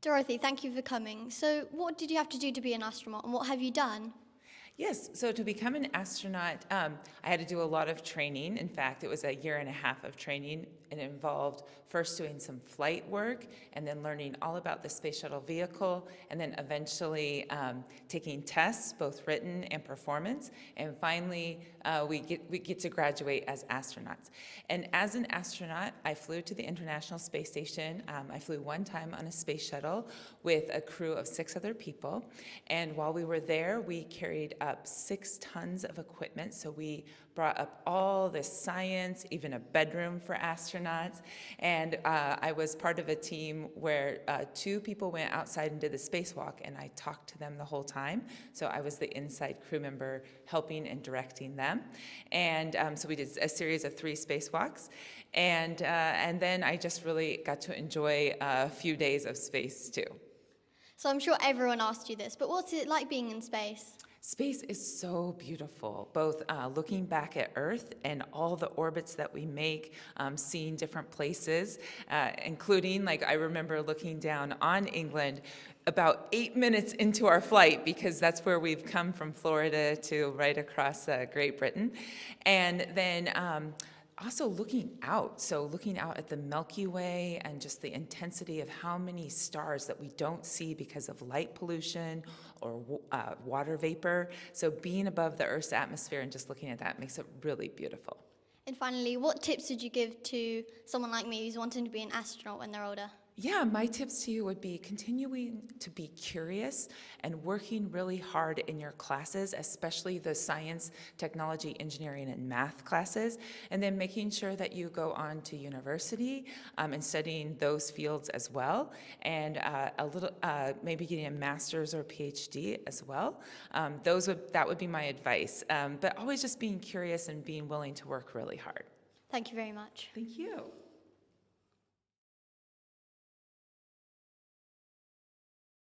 Dorothy, thank you for coming. So, what did you have to do to be an astronaut, and what have you done? Yes, so to become an astronaut, I had to do a lot of training. In fact, it was a year and a half of training. It involved first doing some flight work and then learning all about the space shuttle vehicle, and then eventually taking tests, both written and performance. And finally, we get to graduate as astronauts. And as an astronaut, I flew to the International Space Station. I flew one time on a space shuttle with a crew of 6 other people. And while we were there, we carried up 6 tons of equipment. So we brought up all this science, even a bedroom for astronauts. And I was part of a team where 2 people went outside and did the spacewalk, and I talked to them the whole time. So I was the inside crew member helping and directing them. And so we did a series of 3 spacewalks. And then I just really got to enjoy a few days of space too. So, I'm sure everyone asked you this, but what's it like being in space? Space is so beautiful, both looking back at Earth and all the orbits that we make, seeing different places, including, like, I remember looking down on England about 8 minutes into our flight, because that's where we've come from Florida to right across Great Britain. And then also looking out, so looking out at the Milky Way and just the intensity of how many stars that we don't see because of light pollution or water vapor. So being above the Earth's atmosphere and just looking at that makes it really beautiful. And finally, what tips would you give to someone like me who's wanting to be an astronaut when they're older? Yeah, my tips to you would be continuing to be curious and working really hard in your classes, especially the science, technology, engineering, and math classes, and then making sure that you go on to university and studying those fields as well, and maybe getting a master's or PhD as well. That would be my advice, but always just being curious and being willing to work really hard. Thank you very much. Thank you.